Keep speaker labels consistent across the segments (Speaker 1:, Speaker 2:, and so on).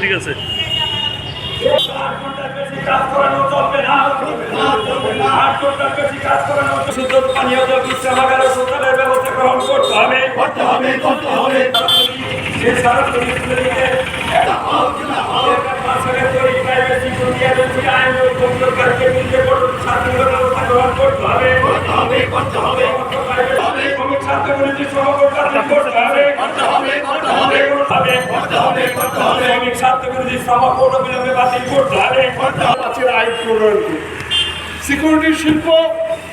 Speaker 1: ঠিক আছে।
Speaker 2: পানীয় জল বিশ্রামাগার ও শৌচালয়ের ব্যবস্থা গ্রহণ করতে হবে।
Speaker 3: সিকিউরিটি শিল্প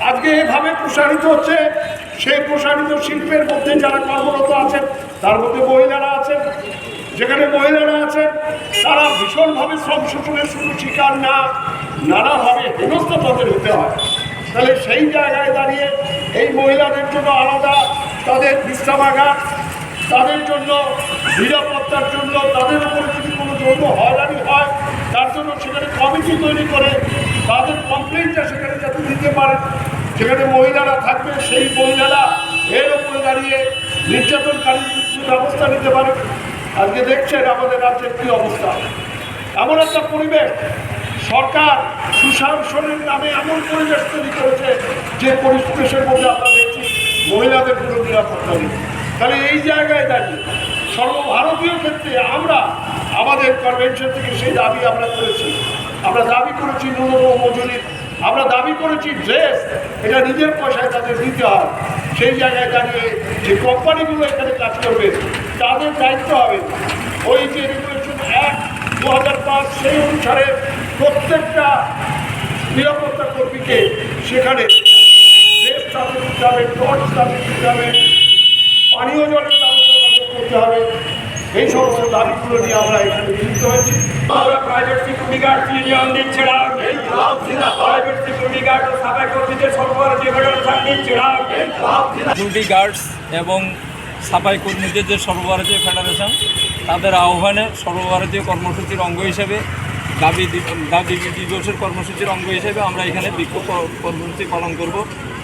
Speaker 3: আজকে এভাবে প্রসারিত হচ্ছে। সেই প্রসারিত শিল্পের মধ্যে যারা কর্মরত আছেন তার মধ্যে মহিলারা আছেন। যেখানে মহিলারা আছেন তারা ভীষণভাবে শ্রম শোষণের শুধু শিকার না, নানাভাবে হেনস্থা তাদের হতে হয়। তাহলে সেই জায়গায় দাঁড়িয়ে এই মহিলাদের জন্য আলাদা তাদের বিশ্রামাগার, তাদের জন্য নিরাপত্তার জন্য, তাদের উপরে যদি কোনো যৌন হয়রানি হয় তার জন্য সেখানে কমিটি তৈরি করে তাদের কমপ্লেনটা সেখানে যাতে দিতে পারে, সেখানে মহিলারা থাকবে, সেই মহিলারা এর উপরে দাঁড়িয়ে নির্যাতনকারী ব্যবস্থা নিতে পারে। আজকে দেখছেন আমাদের রাজ্যের কী অবস্থা। এমন একটা পরিবেশ সরকার সুশাসনের নামে এমন পরিবেশ তৈরি করেছে যে পরিবেশের মধ্যে আমরা দেখছি মহিলাদের কোনো নিরাপত্তা নেই। তাহলে এই জায়গায় দাঁড়িয়ে সর্বভারতীয় ক্ষেত্রে আমরা আমাদের কনভেনশন থেকে সেই দাবি আমরা করেছি। আমরা দাবি করেছি ন্যূনতম মজুরি, আমরা দাবি করেছি ড্রেস, এটা নিজের পয়সায় তাদের দিতে হয়। সেই জায়গায় দাঁড়িয়ে যে কোম্পানিগুলো এখানে কাজ করবে তাদের দায়িত্ব হবে ওই যে রেগুলেশন 1/2005 সেই অনুসারে প্রত্যেকটা নিরাপত্তা কর্মীকে সেখানে ড্রেস তাদের দিতে হবে, টর্চ তাদের দিতে হবে, পানীয় জলের ব্যবস্থা তাদের করতে হবে। এই সমস্ত দাবিগুলো নিয়ে আমরা এখানে মিলিত হয়েছি।
Speaker 2: আমরা প্রাইভেট সিকিউরিটি গার্ড ইউনিয়ন দিচ্ছিলাম, প্রাইভেট সিকিউরিটি গার্ড ও সাবেক কর্মীদের সর্বভারতীয় ফেডারেশন দিচ্ছিলাম।
Speaker 4: সিকিউরিটি গার্ডস এবং সাফাই কর্মীদের যে সর্বভারতীয় ফেডারেশন তাদের আহ্বানে সর্বভারতীয় কর্মসূচির অঙ্গ হিসেবে দাবি দিবসের কর্মসূচির অঙ্গ হিসেবে আমরা এখানে বিক্ষোভ কর্মসূচি পালন করব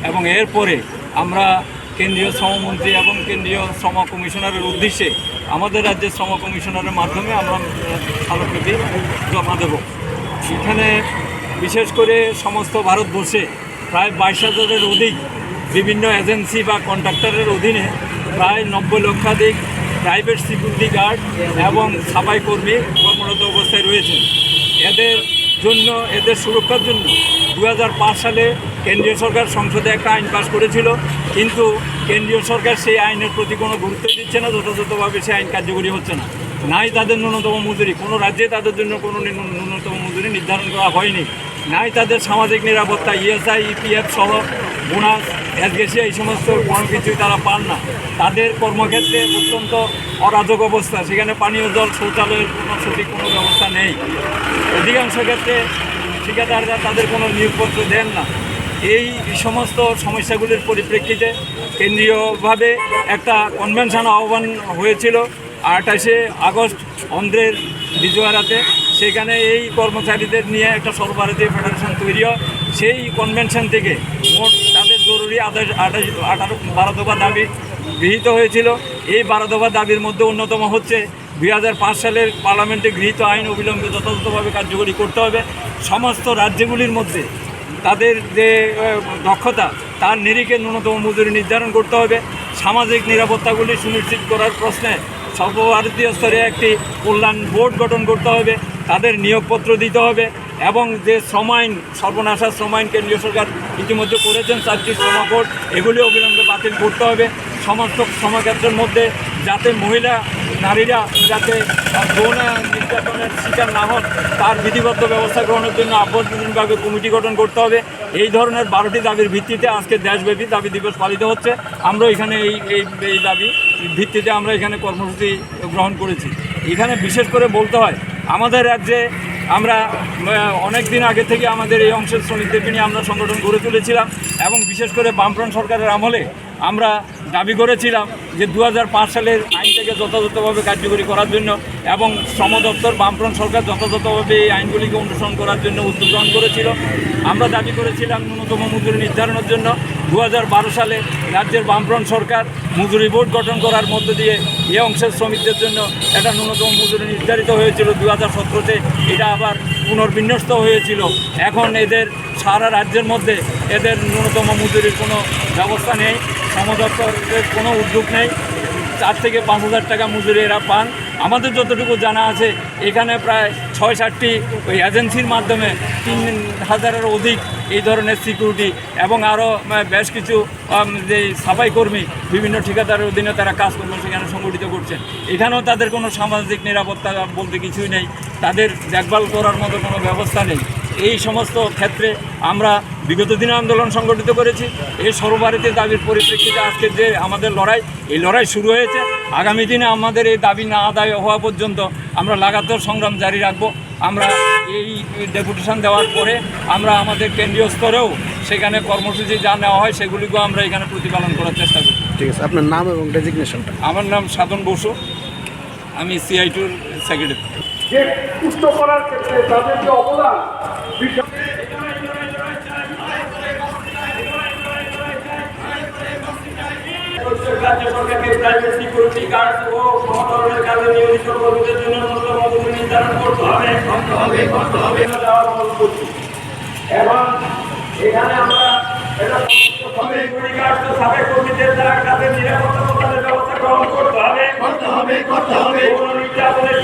Speaker 4: এবং এরপরে আমরা কেন্দ্রীয় শ্রমমন্ত্রী এবং কেন্দ্রীয় শ্রম কমিশনারের উদ্দেশ্যে আমাদের রাজ্যের শ্রম কমিশনারের মাধ্যমে আমরা স্মারকলিপি জমা দেব। এখানে বিশেষ করে সমস্ত ভারতবর্ষে প্রায় 22,000-এর অধিক বিভিন্ন এজেন্সি বা কন্ট্রাক্টরের অধীনে প্রায় 90 লক্ষাধিক প্রাইভেট সিকিউরিটি গার্ড এবং সাফাই কর্মী কর্মরত অবস্থায় রয়েছেন। এদের সুরক্ষার জন্য 2005 সালে কেন্দ্রীয় সরকার সংসদে একটা আইন পাস করেছিল, কিন্তু কেন্দ্রীয় সরকার সেই আইনের প্রতি কোনো গুরুত্ব দিচ্ছে না, যথাযথভাবে সেই আইন কার্যকরী হচ্ছে না। নাই তাদের ন্যূনতম মজুরি, কোনো রাজ্যে তাদের জন্য কোনো ন্যূনতম মজুরি নির্ধারণ করা হয়নি, নাই তাদের সামাজিক নিরাপত্তা, ইএসআই, ইপিএফ সহ বোনাস, গ্যাসেশিয়া এই সমস্ত কোনো কিছুই তারা পান না। তাদের কর্মক্ষেত্রে অত্যন্ত অরাজক অবস্থা, সেখানে পানীয় জল, শৌচালয়ের কোনো সঠিক কোনো ব্যবস্থা নেই। অধিকাংশ ক্ষেত্রে ঠিকাদাররা তাদের কোনো নিয়োগপত্র দেন না। এই সমস্ত সমস্যাগুলির পরিপ্রেক্ষিতে কেন্দ্রীয়ভাবে একটা কনভেনশন আহ্বান হয়েছিল 28শে আগস্ট অন্ধ্রের বিজয়ওয়াড়াতে। সেখানে এই কর্মচারীদের নিয়ে একটা সর্বভারতীয় ফেডারেশন তৈরি হয়। সেই কনভেনশন থেকে মোট তাদের জরুরি 12 দফা দাবি গৃহীত হয়েছিল। এই 12 দফা দাবির মধ্যে অন্যতম হচ্ছে 2005 সালের পার্লামেন্টে গৃহীত আইন অবিলম্বে যথাযথভাবে কার্যকরী করতে হবে। সমস্ত রাজ্যগুলির মধ্যে তাদের যে দক্ষতা তার নিরিখে ন্যূনতম মজুরি নির্ধারণ করতে হবে। সামাজিক নিরাপত্তাগুলি সুনিশ্চিত করার প্রশ্নে সর্বভারতীয় স্তরে একটি কল্যাণ বোর্ড গঠন করতে হবে, তাদের নিয়োগপত্র দিতে হবে এবং যে শ্রম আইন, সর্বনাশা শ্রম আইন কেন্দ্রীয় সরকার ইতিমধ্যে করেছেন 4টি শ্রম কোড, এগুলি অবিলম্বে বাতিল করতে হবে। সমস্ত শ্রমক্ষেত্রের মধ্যে যাতে নারীরা যাতে যৌন নির্যাতনের শিকার না হন তার বিধিবদ্ধ ব্যবস্থা গ্রহণের জন্য আভ্যন্তরীণ বিভাগে কমিটি গঠন করতে হবে। এই ধরনের 12টি দাবির ভিত্তিতে আজকে দেশব্যাপী দাবি দিবস পালিত হচ্ছে। আমরা এখানে এই দাবি ভিত্তিতে আমরা এখানে কর্মসূচি গ্রহণ করেছি। এখানে বিশেষ করে বলতে হয় আমাদের রাজ্যে আমরা অনেক দিন আগে থেকে আমাদের এই অংশের শ্রমিকদেরকে নিয়ে আমরা সংগঠন গড়ে তুলেছিলাম এবং বিশেষ করে বামফ্রন্ট সরকারের আমলে আমরা দাবি করেছিলাম যে 2005 সালের আইনটাকে যথাযথভাবে কার্যকরী করার জন্য এবং শ্রম দপ্তর বামফ্রন্ট সরকার যথাযথভাবে এই আইনগুলিকে অনুসরণ করার জন্য উদ্যোগ গ্রহণ করেছিল। আমরা দাবি করেছিলাম ন্যূনতম মজুরি নির্ধারণের জন্য 2012 সালে রাজ্যের বামফ্রন্ট সরকার মজুরি বোর্ড গঠন করার মধ্য দিয়ে এই অংশের শ্রমিকদের জন্য একটা ন্যূনতম মজুরি নির্ধারিত হয়েছিল। 2017-তে এটা আবার পুনর্বিন্যস্ত হয়েছিল। এখন এদের সারা রাজ্যের মধ্যে এদের ন্যূনতম মজুরির কোনো ব্যবস্থা নেই, শ্রম দপ্তরের কোনো উদ্যোগ নেই। 4 থেকে 5 হাজার টাকা মজুরি এরা পান। আমাদের যতটুকু জানা আছে এখানে প্রায় 6-7টি ওই এজেন্সির মাধ্যমে 3,000-এর অধিক এই ধরনের সিকিউরিটি এবং আরও বেশ কিছু যে সাফাই কর্মী বিভিন্ন ঠিকাদারের অধীনে তারা কাজকর্ম সেখানে সংগঠিত করছেন। এখানেও তাদের কোনো সামাজিক নিরাপত্তা বলতে কিছুই নেই, তাদের দেখভাল করার মতো কোনো ব্যবস্থা নেই। এই সমস্ত ক্ষেত্রে আমরা বিগত দিনে আন্দোলন সংগঠিত করেছি। এই সর্বভারতীয় দাবির পরিপ্রেক্ষিতে আজকে যে আমাদের এই লড়াই শুরু হয়েছে। আগামী দিনে আমাদের এই দাবি না আদায় হওয়া পর্যন্ত আমরা লাগাতার সংগ্রাম জারি রাখব। আমরা এই ডেপুটেশন দেওয়ার পরে আমরা আমাদের কেন্দ্রীয় স্তরেও সেখানে কর্মসূচি যা নেওয়া হয় সেগুলিকেও আমরা এখানে প্রতিপালন করার চেষ্টা করি।
Speaker 1: ঠিক আছে, আপনার নাম এবং ডেজিগনেশনটা?
Speaker 4: আমার নাম সাধন বসু, আমি CI2-র সেক্রেটারি।
Speaker 3: যে পুষ্ট করার ক্ষেত্রে তাদের যে অবদান
Speaker 2: রাজ্য সরকারকে প্রাইভেট সিকিউরিটি গার্ড ও সম ধরনের কাজে নিয়োজিত কর্মীদের জন্য ন্যূনতম মজুরি নির্ধারণ করতে হবে। এবং এখানে আমরা সিকিউরিটি গার্ড ও সাবেক কর্মীদের দ্বারা কাজের নিরাপত্তা প্রদানের ব্যবস্থা গ্রহণ করতে হবে। কোনো নির্যাতনের